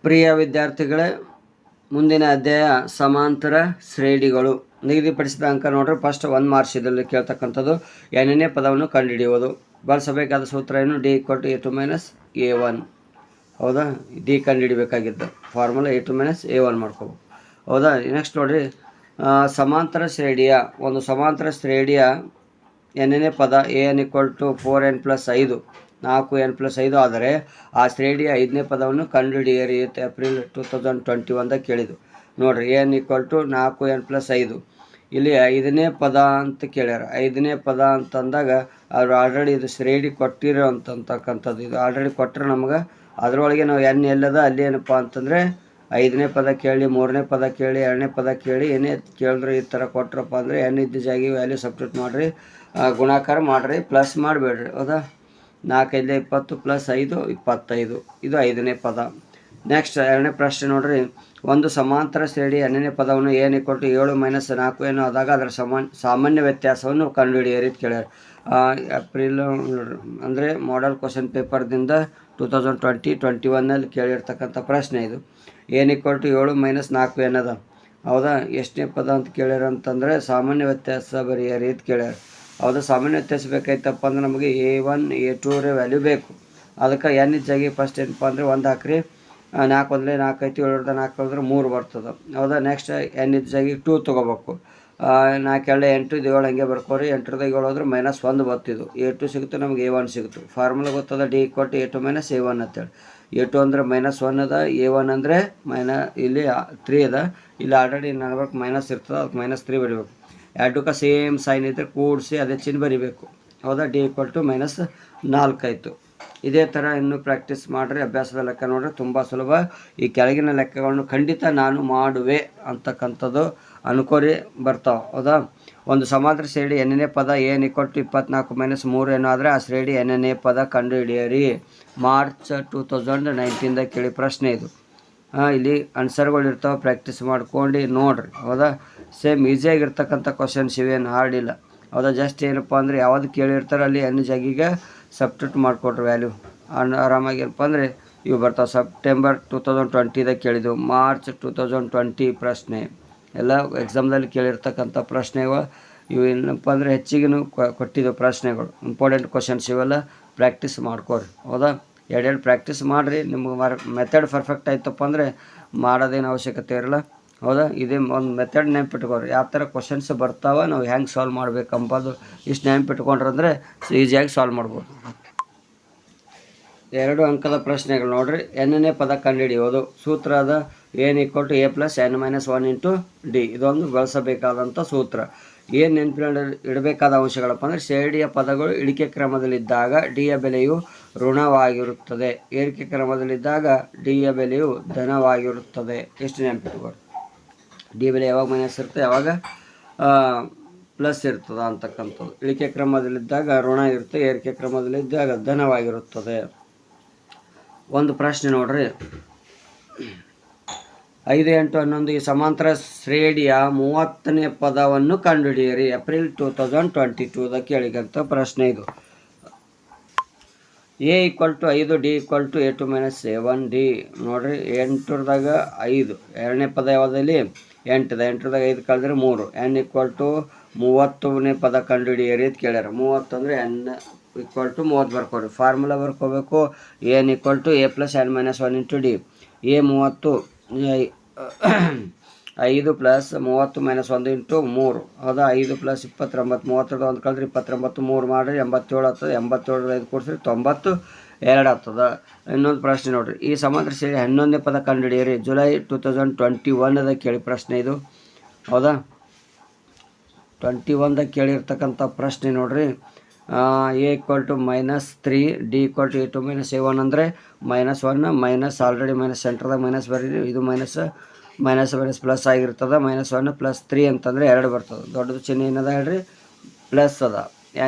ಪ್ರಿಯ ವಿದ್ಯಾರ್ಥಿಗಳೇ, ಮುಂದಿನ ಅಧ್ಯಾಯ ಸಮಾಂತರ ಶ್ರೇಣಿಗಳು. ನಿಗದಿಪಡಿಸಿದ ಅಂಕ ನೋಡ್ರಿ. ಫಸ್ಟ್ 1 ಮಾರ್ಕ್ಸ್ ಇದರಲ್ಲಿ ಕೇಳ್ತಕ್ಕಂಥದ್ದು ಎಣ್ಣನೇ ಪದವನ್ನು ಕಂಡುಹಿಡಿಯುವುದು. ಬಳಸಬೇಕಾದ ಸೂತ್ರ ಏನು? D = a2 - a1. ಹೌದಾ? ಡಿ ಕಂಡುಹಿಡಿಬೇಕಾಗಿದ್ದು ಫಾರ್ಮುಲಾ a2 - a1 ಮಾಡ್ಕೋಬೇಕು. ಹೌದಾ? ನೆಕ್ಸ್ಟ್ ನೋಡ್ರಿ, ಸಮಾಂತರ ಶ್ರೇಣಿಯ ಒಂದು ಸಮಾಂತರ ಶ್ರೇಣಿಯ ಎಣ್ಣನೇ ಪದ an = 4n + 5 4n + 5 ಆದರೆ ಆ ಶ್ರೇಣಿಯ 5ನೇ ಪದವನ್ನು ಕಂಡುಹಿಡಿಯಿರಿ. ಏಪ್ರಿಲ್ 2021 ಕೇಳಿದ್ದು ನೋಡ್ರಿ. an = 4n + 5. ಇಲ್ಲಿ 5ನೇ ಪದ ಅಂತ ಕೇಳ್ಯಾರ. 5ನೇ ಪದ ಅಂತಂದಾಗ ಅವ್ರು ಆಲ್ರೆಡಿ ಇದು ಶ್ರೇಣಿ ಕೊಟ್ಟಿರೋ ಅಂತಕ್ಕಂಥದ್ದು. ಇದು ಆಲ್ರೆಡಿ ಕೊಟ್ಟರೆ ನಮ್ಗೆ ಅದರೊಳಗೆ ನಾವು n ಎಲ್ಲದ ಅಲ್ಲಿ ಏನಪ್ಪ ಅಂತಂದರೆ 5ನೇ ಪದ ಕೇಳಿ, 3ನೇ ಪದ ಕೇಳಿ, 2ನೇ ಪದ ಕೇಳಿ, ಏನೇ ಕೇಳಿದ್ರೆ ಈ ಥರ ಕೊಟ್ರಪ್ಪ ಅಂದರೆ n ಇದ್ದ ಜಾಗಿ ವ್ಯಾಲ್ಯೂ ಸಬ್ಸ್ಟಿಟ್ಯೂಟ್ ಮಾಡಿರಿ, ಗುಣಾಕಾರ ಮಾಡಿರಿ, ಪ್ಲಸ್ ಮಾಡಬೇಡ್ರಿ. ಹೌದಾ? 4 × 5 + 5 25. ಇದು 5ನೇ ಪದ. ನೆಕ್ಸ್ಟ್ 2ನೇ ಪ್ರಶ್ನೆ ನೋಡ್ರಿ. ಒಂದು ಸಮಾಂತರ ಶ್ರೇಣಿ ಎಣ್ಣನೇ ಪದವನ್ನು an = 7 - 4n ಆದಾಗ ಅದರ ಸಾಮಾನ್ಯ ವ್ಯತ್ಯಾಸವನ್ನು ಕಂಡುಹಿಡಿಯಿರಿ ಅಂತ ಕೇಳ್ಯಾರ. ಏಪ್ರಿಲ್ ಅಂದರೆ ಮಾಡೆಲ್ ಕ್ವಶನ್ ಪೇಪರ್ದಿಂದ 2020-21 ಕೇಳಿರ್ತಕ್ಕಂಥ ಪ್ರಶ್ನೆ ಇದು. an = 7 - 4n ಅದ. ಹೌದಾ? ಎಷ್ಟನೇ ಪದ ಅಂತ ಕೇಳ್ಯಾರ ಅಂತಂದರೆ ಸಾಮಾನ್ಯ ವ್ಯತ್ಯಾಸ ಬರೆಯಿರಿ ಅಂತ ಕೇಳ್ಯಾರ. ಹೌದಾ? ಸಾಮಾನ್ಯ ವ್ಯತ್ಯಾಸ ಬೇಕಾಯ್ತಪ್ಪ ಅಂದ್ರೆ ನಮಗೆ a1 a2 ವ್ಯಾಲ್ಯೂ ಬೇಕು. ಅದಕ್ಕೆ n ಜಾಗಿ ಫಸ್ಟ್ ಏನಪ್ಪ ಅಂದರೆ 1 ಹಾಕ್ರಿ. 4 × 1 = 4 ಐತಿ, 7 × 4 = 3 ಬರ್ತದೆ. ಹೌದಾ? ನೆಕ್ಸ್ಟ್ n ಜಾಗಿ 2 ತೊಗೋಬೇಕು. 4 × 2 = 8, 7 ಹಂಗೆ ಬರ್ಕೋರಿ. 8 ರಿಂದ 7 ಹೋದ್ರೆ -1 ಬರ್ತಿದ್ದು. a2 ಸಿಗುತ್ತೆ ನಮಗೆ, a1 ಸಿಗುತ್ತೆ. ಫಾರ್ಮುಲಾ ಗೊತ್ತದ, ಡಿ = a2 - a1 ಅಂತೇಳಿ. a2 ಅಂದರೆ -1 ಅದ, a1 ಅಂದರೆ ಇಲ್ಲಿ 3 ಅದ. ಇಲ್ಲಿ ಆಲ್ರೆಡಿ ನಡ್ಬೇಕು ಮೈನಸ್ ಇರ್ತದೆ, ಅದಕ್ಕೆ -3 ಬರೀಬೇಕು. ಎರಡಕ್ಕೆ ಸೇಮ್ ಸೈನ್ ಇದ್ದರೆ ಕೂಡಿಸಿ ಅದೇ ಚಿಹ್ನೆ ಬರಿಬೇಕು. ಹೌದಾ? ಡಿ = -4 ಆಯಿತು. ಇದೇ ಥರ ಇನ್ನೂ ಪ್ರಾಕ್ಟೀಸ್ ಮಾಡಿರಿ. ಅಭ್ಯಾಸದ ಲೆಕ್ಕ ನೋಡ್ರಿ, ತುಂಬ ಸುಲಭ. ಈ ಕೆಳಗಿನ ಲೆಕ್ಕಗಳನ್ನು ಖಂಡಿತ ನಾನು ಮಾಡುವೆ ಅಂತಕ್ಕಂಥದ್ದು ಅನ್ಕೋರಿ, ಬರ್ತಾವೆ. ಹೌದಾ? ಒಂದು ಸಮಾಂತರ ಶ್ರೇಣಿ ಎಣ್ಣನೇ ಪದ an = 24 - 3n ಆದರೆ ಆ ಶ್ರೇಣಿ ಎಣ್ಣನೇ ಪದ ಕಂಡುಹಿಡಿಯಿರಿ. ಮಾರ್ಚ್ 2019 ಕೇಳಿ ಪ್ರಶ್ನೆ ಇದು. ಇಲ್ಲಿ ಆನ್ಸರ್ಗಳು ಇರ್ತಾವೆ, ಪ್ರಾಕ್ಟೀಸ್ ಮಾಡ್ಕೊಂಡು ನೋಡಿರಿ. ಹೌದಾ? ಸೇಮ್ ಈಸಿಯಾಗಿರ್ತಕ್ಕಂಥ ಕ್ವಶನ್ಸ್ ಇವೇನು ಹಾರ್ಡ್ ಇಲ್ಲ. ಹೌದಾ? ಜಸ್ಟ್ ಏನಪ್ಪ ಅಂದರೆ ಯಾವುದು ಕೇಳಿರ್ತಾರೆ ಅಲ್ಲಿ n ಜಾಗಿಗೆ ಸಬ್ಸ್ಟಿಟ್ಯೂಟ್ ಮಾಡಿಕೊಟ್ರೆ ವ್ಯಾಲ್ಯೂ ಆರಾಮಾಗಿ ಏನಪ್ಪ ಅಂದರೆ ಇವು ಬರ್ತಾವೆ. ಸೆಪ್ಟೆಂಬರ್ 2020 ಕೇಳಿದ್ದು, ಮಾರ್ಚ್ 2020 ಪ್ರಶ್ನೆ ಎಲ್ಲ ಎಕ್ಸಾಮ್ದಲ್ಲಿ ಕೇಳಿರ್ತಕ್ಕಂಥ ಪ್ರಶ್ನೆಗಳು ಇವು. ಏನಪ್ಪ ಅಂದರೆ ಹೆಚ್ಚಿಗೆ ಕೊಟ್ಟಿದ್ದು ಪ್ರಶ್ನೆಗಳು, ಇಂಪಾರ್ಟೆಂಟ್ ಕ್ವಶನ್ಸ್ ಇವೆಲ್ಲ ಪ್ರಾಕ್ಟೀಸ್ ಮಾಡ್ಕೊರಿ. ಹೌದಾ? ಎರಡು ಪ್ರಾಕ್ಟೀಸ್ ಮಾಡಿರಿ. ನಿಮ್ಗೆ ಮೆಥಡ್ ಪರ್ಫೆಕ್ಟ್ ಆಯ್ತಪ್ಪ ಅಂದರೆ ಮಾಡೋದೇನು ಅವಶ್ಯಕತೆ ಇರಲ್ಲ. ಹೌದಾ? ಇದೇ ಒಂದು ಮೆಥಡ್ ನೆನ್ಪಿಟ್ಕೊರಿ. ಯಾವ ಥರ ಕ್ವಶನ್ಸ್ ಬರ್ತಾವೆ, ನಾವು ಹೆಂಗೆ ಸಾಲ್ವ್ ಮಾಡ್ಬೇಕಂಬದು ಇಷ್ಟು ನೆನ್ಪಿಟ್ಕೊಂಡ್ರಂದ್ರೆ ಈಸಿಯಾಗಿ ಸಾಲ್ವ್ ಮಾಡ್ಬೋದು. 2 ಅಂಕದ ಪ್ರಶ್ನೆಗಳು ನೋಡ್ರಿ. ಎಣ್ಣನೇ ಪದ ಕಂಡುಹಿಡಿಯೋದು. ಸೂತ್ರ ಅದ an = a + n - 1 × d. ಇದೊಂದು ಬಳಸಬೇಕಾದಂಥ ಸೂತ್ರ. ಏನು ನೆನಪಿನಲ್ಲಿ ಇಡಬೇಕಾದ ಅಂಶಗಳಪ್ಪ ಅಂದರೆ ಶ್ರೇಣಿಯ ಪದಗಳು ಇಳಿಕೆ ಕ್ರಮದಲ್ಲಿದ್ದಾಗ ಡಿಯ ಬೆಲೆಯು ಋಣವಾಗಿರುತ್ತದೆ, ಏರಿಕೆ ಕ್ರಮದಲ್ಲಿದ್ದಾಗ ಡಿಯ ಬೆಲೆಯು ಧನವಾಗಿರುತ್ತದೆ. ಎಷ್ಟು ನೆನಪಿಟ್ಕೊರಿ. ಡಿ ಬೆಲೆ ಯಾವಾಗ ಮೈನಸ್ ಇರುತ್ತೆ, ಯಾವಾಗ ಪ್ಲಸ್ ಇರ್ತದೆ ಅಂತಕ್ಕಂಥದ್ದು. ಇಳಿಕೆ ಕ್ರಮದಲ್ಲಿದ್ದಾಗ ಋಣ ಇರುತ್ತೆ, ಏರಿಕೆ ಕ್ರಮದಲ್ಲಿದ್ದಾಗ ಧನವಾಗಿರುತ್ತದೆ. ಒಂದು ಪ್ರಶ್ನೆ ನೋಡ್ರಿ. 5, 8, 11 ಈ ಸಮಾಂತರ ಶ್ರೇಣಿಯ 30ನೇ ಪದವನ್ನು ಕಂಡುಹಿಡಿಯಿರಿ. ಏಪ್ರಿಲ್ 2022 ಕೇಳಿದಂಥ ಪ್ರಶ್ನೆ ಇದು. a = 5, d = a2 - a1, d ನೋಡ್ರಿ. 8ದಾಗ 5 ಎರಡನೇ ಪದ ಯಾವುದಲ್ಲಿ 8 8ದಾಗ 5 ಕಳೆದ್ರೆ 3. n = 30ನೇ ಪದ ಕಂಡುಹಿಡಿಯಿರಿ ಅಂತ ಕೇಳ್ಯಾರ. 30 ಅಂದರೆ n = 30 ಬರ್ಕೋರಿ. Formula ಬರ್ಕೋಬೇಕು. an = a + n - 1 × d. a 30 5 + 30 - 1 × 3. ಹೌದಾ? 5 + 29 30 1 ಕಳೆದ್ರೆ 29, 3 ಮಾಡಿರಿ 87 ಆಗ್ತದೆ. 87 5 ಕೂಡಿಸ್ರಿ 92 ಆಗ್ತದೆ. ಇನ್ನೊಂದು ಪ್ರಶ್ನೆ ನೋಡ್ರಿ. ಈ ಸಮಾಂತರ ಶ್ರೇಣಿ 11ನೇ ಪದ ಕಂಡುಹಿಡಿಯಿರಿ. ಜುಲೈ 2021 ಕೇಳಿ ಪ್ರಶ್ನೆ ಇದು. ಹೌದಾ? 21 ಕೇಳಿರ್ತಕ್ಕಂಥ ಪ್ರಶ್ನೆ ನೋಡ್ರಿ. a = -3, d = a2 - a1 ಅಂದರೆ -1 ಮೈನಸ್ ಆಲ್ರೆಡಿ ಮೈನಸ್ ಸೆಂಟ್ರದಾಗ ಮೈನಸ್ ಬರೀರಿ. ಇದು ಮೈನಸ್ ಪ್ಲಸ್ ಆಗಿರ್ತದೆ. -1 + 3 ಅಂತಂದರೆ 2 ಬರ್ತದೆ. ದೊಡ್ಡದು ಚಿಹ್ನೆ ಏನದ ಹೇಳ್ರಿ, ಪ್ಲಸ್ ಅದ.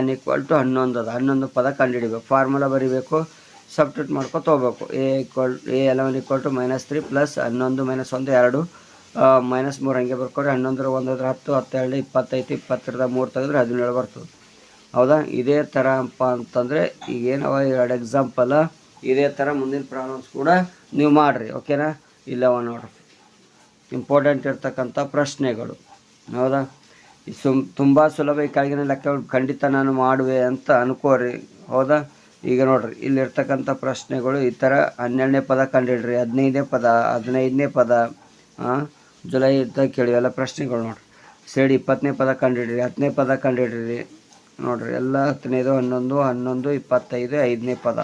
n = 11 ಅದ. 11 ಪದ ಕಂಡುಹಿಡಿಬೇಕು. ಫಾರ್ಮುಲಾ ಬರೀಬೇಕು, ಸಬ್ಸ್ಟಿಟ್ಯೂಟ್ ಮಾಡ್ಕೊತ ಹೋಗ್ಬೇಕು. a11 = -3 + 11 - 1 2 -3 ಹಂಗೆ ಬರ್ಕೊರಿ. 11 1 10 10 2 25 20 ರಿಂದ 3 ತೆಗೆದ್ರೆ 17 ಬರ್ತದೆ. ಹೌದಾ? ಇದೇ ಥರ ಅಪ್ಪ ಅಂತಂದರೆ ಈಗೇನವ 2 ಎಕ್ಸಾಂಪಲ್ ಇದೇ ಥರ ಮುಂದಿನ ಪ್ರಾಬ್ಲಮ್ಸ್ ಕೂಡ ನೀವು ಮಾಡಿರಿ. ಓಕೆನಾ? ಇಲ್ಲವ ನೋಡ್ರಿ, ಇಂಪಾರ್ಟೆಂಟ್ ಇರ್ತಕ್ಕಂಥ ಪ್ರಶ್ನೆಗಳು. ಹೌದಾ? ತುಂಬ ಸುಲಭ ಈ ಕೆಳಗಿನ ಲೆಕ್ಕಗಳು ಖಂಡಿತ ನಾನು ಮಾಡುವೆ ಅಂತ ಅನ್ಕೋರಿ. ಹೌದಾ? ಈಗ ನೋಡ್ರಿ, ಇಲ್ಲಿರ್ತಕ್ಕಂಥ ಪ್ರಶ್ನೆಗಳು ಈ ಥರ 12ನೇ ಪದ ಕಂಡಿಡ್ರಿ, 15ನೇ ಪದ ಜುಲೈ ಅಂತ ಕೇಳಿ ಎಲ್ಲ ಪ್ರಶ್ನೆಗಳು ನೋಡ್ರಿ. ಸೇಡಿ 20ನೇ ಪದ ಕಂಡಿಡ್ರಿ, 10ನೇ ಪದ ಕಂಡಿಡ್ರಿ ನೋಡ್ರಿ, ಎಲ್ಲ 15, 11, 11, 25, 5ನೇ ಪದ.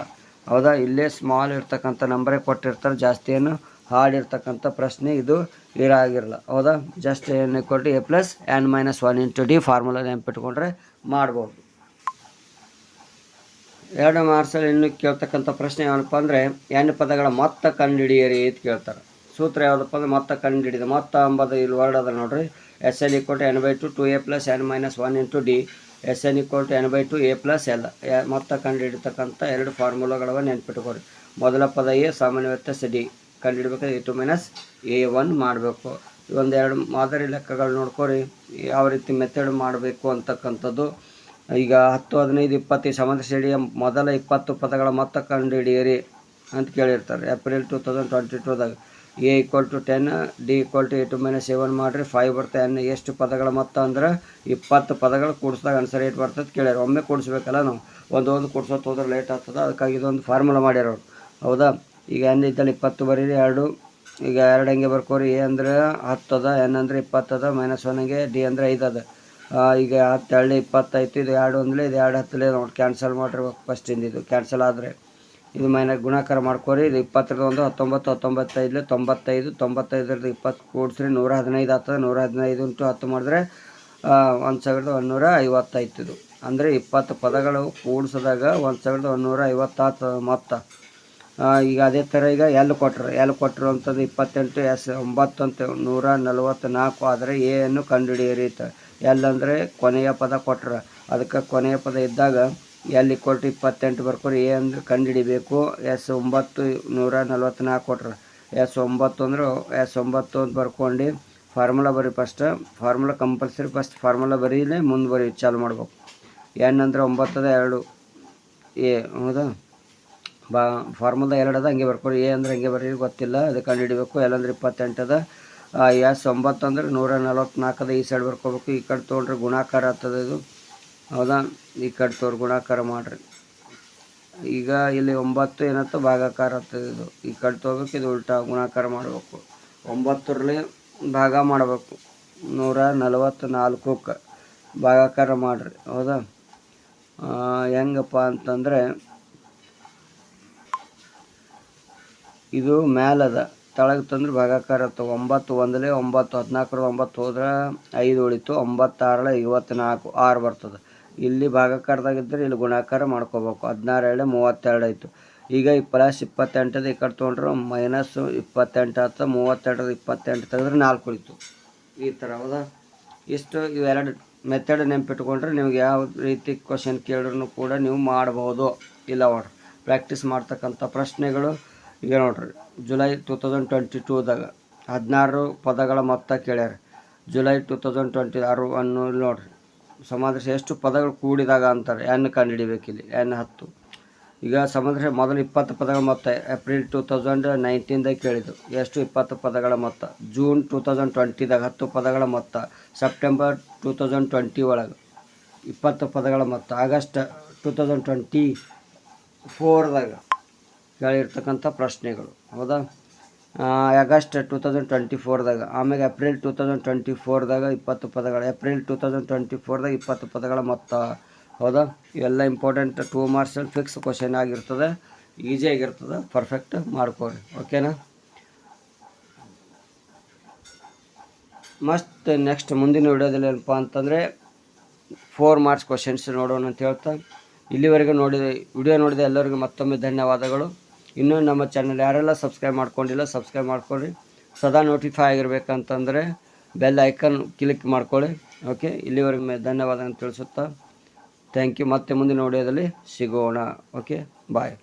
ಹೌದಾ? ಇಲ್ಲೇ ಸ್ಮಾಲ್ ಇರ್ತಕ್ಕಂಥ ನಂಬರೇ ಕೊಟ್ಟಿರ್ತಾರೆ, ಜಾಸ್ತಿ ಏನು ಹಾರ್ಡ್ ಪ್ರಶ್ನೆ ಇದು ಇರಾಗಿರಲ್ಲ. ಹೌದಾ? ಜಸ್ಟ್ ಏನು ಕೊಟ್ಟು a + n - 1 × d ಫಾರ್ಮುಲಾ ನೆನಪಿಟ್ಕೊಂಡ್ರೆ ಮಾಡ್ಬೋದು. 2 ಮಾರ್ಕ್ಸಲ್ಲಿ ಇನ್ನು ಕೇಳ್ತಕ್ಕಂಥ ಪ್ರಶ್ನೆ ಏನಪ್ಪ ಅಂದರೆ n ಪದಗಳ ಮೊತ್ತ ಕಂಡುಹಿಡಿಯಿರಿ ಅಂತ ಕೇಳ್ತಾರೆ. ಸೂತ್ರ ಯಾವುದಪ್ಪ ಅಂದರೆ ಮೊತ್ತ ಕಂಡುಹಿಡಿದ ಮೊತ್ತ ಅಂಬದು ಇಲ್ಲಿ ವರ್ಡ್ ಅದ ನೋಡ್ರಿ. SN = n/2 2a + n - 1 × d SN = n/2 a + l. ಮೊತ್ತ ಕಂಡುಹಿಡಿತಕ್ಕಂಥ 2 ಫಾರ್ಮುಲಾಗಳವ ನೆನ್ಪಿಟ್ಕೊರಿ. ಮೊದಲ ಪದ a, ಸಾಮಾನ್ಯ ವ್ಯತ್ಯಾಸ d. ಕಂಡುಹಿಡ್ಬೇಕಾದ್ರೆ a2 - a1 ಮಾಡಬೇಕು. ಒಂದು 2 ಮಾದರಿ ಲೆಕ್ಕಗಳು ನೋಡ್ಕೊರಿ ಯಾವ ರೀತಿ ಮೆಥಡ್ ಮಾಡಬೇಕು ಅಂತಕ್ಕಂಥದ್ದು. ಈಗ 10, 15, 20 ಸಮಾಂತರ ಶ್ರೇಣಿಯ ಮೊದಲ 20 ಪದಗಳ ಮೊತ್ತ ಕಂಡುಹಿಡಿಯಿರಿ ಅಂತ ಕೇಳಿರ್ತಾರೆ. ಏಪ್ರಿಲ್ 2022ದಾಗ a = 10, d = a2 - a1 ಮಾಡಿರಿ, 5 ಬರ್ತದೆ. n ಎಷ್ಟು ಪದಗಳ ಮೊತ್ತ ಅಂದ್ರೆ 20 ಪದಗಳು ಕೂಡಿಸಿದಾಗ ಆನ್ಸರ್ ಏಟ್ ಬರ್ತದೆ ಕೇಳ್ಯಾರ. ಒಮ್ಮೆ ಕೂಡಿಸ್ಬೇಕಲ್ಲ ನಾವು, ಒಂದು ಕೂಡ್ಸೋದು ಹೋದ್ರೆ ಲೇಟ್ ಆಗ್ತದೆ, ಅದಕ್ಕಾಗಿ ಇದೊಂದು ಫಾರ್ಮುಲಾ ಮಾಡ್ಯಾರ. ಹೌದಾ? ಈಗ n ಇದ್ದಲ್ಲಿ 20 ಬರೀರಿ, 2. ಈಗ 2 ಹಂಗೆ ಬರ್ಕೋರಿ. a ಅಂದರೆ 10 ಅದ, n ಅಂದರೆ 20 ಅದ, -1ಗೆ d ಅಂದರೆ 5 ಅದ. ಈಗ 10 2 20 ಆಯಿತು. ಇದು 2 ಅಂದರೆ ಇದು 2 10 ನೋಡಿ ಕ್ಯಾನ್ಸಲ್ ಮಾಡಿರ್ಬೇಕು ಫಸ್ಟಿಂದ. ಇದು ಕ್ಯಾನ್ಸಲ್ ಆದರೆ ಇದು ಗುಣಾಕಾರ ಮಾಡ್ಕೋರಿ. ಇದು 20 1 19, 19 95, 95 20 ಕೂಡಿಸ್ರಿ 115 ಆಗ್ತದೆ. 115 × 10 ಮಾಡಿದ್ರೆ 1150 ಆಯ್ತು. ಇದು ಅಂದರೆ 20 ಪದಗಳು ಕೂಡಿಸಿದಾಗ 1150 ಆಗ್ತದೆ ಮೊತ್ತ. ಈಗ ಅದೇ ಥರ ಈಗ ಎಲ್ ಕೊಟ್ಟರು ಅಂತಂದು 28, s 9 ಅಂತ 144 ಆದರೆ ಎ ಅನ್ನು ಕಂಡುಹಿಡಿಯಿರಿ. ಎಲ್ ಅಂದರೆ ಕೊನೆಯ ಪದ ಕೊಟ್ಟರು, ಅದಕ್ಕೆ ಕೊನೆಯ ಪದ ಇದ್ದಾಗ ಎಲ್ = 28 ಬರ್ಕೊರಿ. ಎ ಅಂದರೆ ಕಂಡುಹಿಡಿಬೇಕು. s 9 144 ಕೊಟ್ಟರು. s 9 ಅಂದ್ರೆ s 9 ಅಂತ ಬರ್ಕೊಂಡು ಫಾರ್ಮುಲಾ ಬರೀ. ಫಾರ್ಮುಲಾ ಕಂಪಲ್ಸರಿ ಫಸ್ಟ್ ಫಾರ್ಮುಲಾ ಬರೀಲೇ ಮುಂದೆ ಬರೀ ಚಾಲು ಮಾಡ್ಬೇಕು. n ಅಂದರೆ 9 ಅದ, 2 a. ಹೌದಾ? ಫಾರ್ಮುಲಾ 2 ಅದ, ಹಂಗೆ ಬರ್ಕೊರಿ. ಎ ಅಂದರೆ ಹಂಗೆ ಬರೀ, ಗೊತ್ತಿಲ್ಲ, ಅದು ಕಂಡುಹಿಡಬೇಕು. ಎಲ್ ಅಂದರೆ 28 ಅದ. s 9 ಅಂದರೆ 144 ಅದ, ಈ ಸೈಡ್ ಬರ್ಕೋಬೇಕು. ಈ ಕಡೆ ತೊಗೊಂಡ್ರೆ ಗುಣಾಕಾರ ಆಗ್ತದೆ ಇದು. ಹೌದಾ? ಈ ಕಡೆ ಗುಣಾಕಾರ ಮಾಡಿರಿ. ಈಗ ಇಲ್ಲಿ 9 ಏನತ್ತ ಭಾಗಾಕಾರ ಆಗ್ತದೆ. ಇದು ಈ ಕಡೆ ತೊಗೋಬೇಕು, ಇದು ಉಲ್ಟಾ ಗುಣಾಕಾರ ಮಾಡಬೇಕು. 9ರಲ್ಲಿ ಭಾಗ ಮಾಡಬೇಕು, 144ಕ್ಕೆ ಭಾಗಾಕಾರ ಮಾಡಿರಿ. ಹೌದಾ? ಹೆಂಗಪ್ಪ ಅಂತಂದರೆ ಇದು ಮ್ಯಾಲದ, ತಳಗೆ ತಂದ್ರೆ ಭಾಗಾಕಾರ ಆಗ್ತವೆ. 9 1 9, 14 9 ಹೋದ್ರೆ 5 ಉಳಿತು. 9 6 24, 6 ಬರ್ತದೆ. ಇಲ್ಲಿ ಭಾಗಾಕಾರದಾಗಿದ್ದರೆ ಇಲ್ಲಿ ಗುಣಾಕಾರ ಮಾಡ್ಕೋಬೇಕು. 16 32 ಆಯಿತು. ಈಗ +28 ಈ ಕಡೆ ತೊಗೊಂಡ್ರೆ -28 ಆಗ್ತದೆ. 32 28 ತೆಗೆದ್ರೆ 4 ಉಳಿತು. ಈ ಥರ. ಹೌದಾ? ಇಷ್ಟು ಇವೆರಡು ಮೆಥಡ್ ನೆನ್ಪಿಟ್ಕೊಂಡ್ರೆ ನಿಮ್ಗೆ ಯಾವ ರೀತಿ ಕ್ವಶನ್ ಕೇಳಿದ್ರು ಕೂಡ ನೀವು ಮಾಡ್ಬೋದು. ಇಲ್ಲ ನೋಡ್ರಿ, ಪ್ರಾಕ್ಟೀಸ್ ಮಾಡ್ತಕ್ಕಂಥ ಪ್ರಶ್ನೆಗಳು. ಈಗ ನೋಡ್ರಿ, ಜುಲೈ 2022ದಾಗ 16 ಪದಗಳ ಮೊತ್ತ ಕೇಳ್ಯಾರ. ಜುಲೈ 2026 ಅನ್ನು ನೋಡ್ರಿ, ಸಮಾಂತರ ಎಷ್ಟು ಪದಗಳು ಕೂಡಿದಾಗ ಅಂತಾರೆ. n ಕಂಡುಹಿಡಿಬೇಕಿಲ್ಲಿ, n 10. ಈಗ ಸಮಾಂತರ ಮೊದಲು 20 ಪದಗಳ ಮೊತ್ತ ಏಪ್ರಿಲ್ 2019ದಾಗ ಕೇಳಿದ್ದು ಎಷ್ಟು? 20 ಪದಗಳ ಮೊತ್ತ. ಜೂನ್ 2020ದಾಗ 10 ಪದಗಳ ಮೊತ್ತ. ಸೆಪ್ಟೆಂಬರ್ 2020 ಒಳಗೆ 20 ಪದಗಳ ಮೊತ್ತ. ಆಗಸ್ಟ್ 2024ದಾಗ ಕೇಳಿರ್ತಕ್ಕಂಥ ಪ್ರಶ್ನೆಗಳು. ಹೌದಾ? ಆಗಸ್ಟ್ 2024ದಾಗ. ಆಮೇಲೆ ಏಪ್ರಿಲ್ 2024ದಾಗ 20 ಪದಗಳು. ಏಪ್ರಿಲ್ 2024ದಾಗ 20 ಪದಗಳ ಮೊತ್ತ. ಹೌದಾ? ಇವೆಲ್ಲ ಇಂಪಾರ್ಟೆಂಟ್ 2 ಮಾರ್ಕ್ಸಲ್ಲಿ ಫಿಕ್ಸ್ ಕ್ವಶನ್ ಆಗಿರ್ತದೆ. ಈಸಿಯಾಗಿರ್ತದೆ, ಪರ್ಫೆಕ್ಟ್ ಮಾಡ್ಕೊರಿ. ಓಕೆನಾ? ಮಸ್ತ್ ನೆಕ್ಸ್ಟ್ ಮುಂದಿನ ವಿಡಿಯೋದಲ್ಲಿ ಏನಪ್ಪ ಅಂತಂದರೆ 4 ಮಾರ್ಕ್ಸ್ ಕ್ವಶನ್ಸ್ ನೋಡೋಣ ಅಂತ ಹೇಳ್ತಾ, ಇಲ್ಲಿವರೆಗೆ ವಿಡಿಯೋ ನೋಡಿದ ಎಲ್ಲರಿಗೂ ಮತ್ತೊಮ್ಮೆ ಧನ್ಯವಾದಗಳು. ಇನ್ನೂ ನಮ್ಮ ಚಾನಲ್ ಯಾರೆಲ್ಲ ಸಬ್ಸ್ಕ್ರೈಬ್ ಮಾಡ್ಕೊಂಡಿಲ್ಲ, ಸಬ್ಸ್ಕ್ರೈಬ್ ಮಾಡ್ಕೊಳ್ಳಿ. ಸದಾ ನೋಟಿಫೈ ಆಗಿರ್ಬೇಕಂತಂದರೆ ಬೆಲ್ ಐಕನ್ ಕ್ಲಿಕ್ ಮಾಡ್ಕೊಳ್ಳಿ. ಓಕೆ, ಇಲ್ಲಿವರೆಗೆ ಧನ್ಯವಾದ ಅಂತ ತಿಳಿಸುತ್ತಾ ಥ್ಯಾಂಕ್ ಯು. ಮತ್ತೆ ಮುಂದಿನ ವಿಡಿಯೋದಲ್ಲಿ ಸಿಗೋಣ. ಓಕೆ, ಬಾಯ್.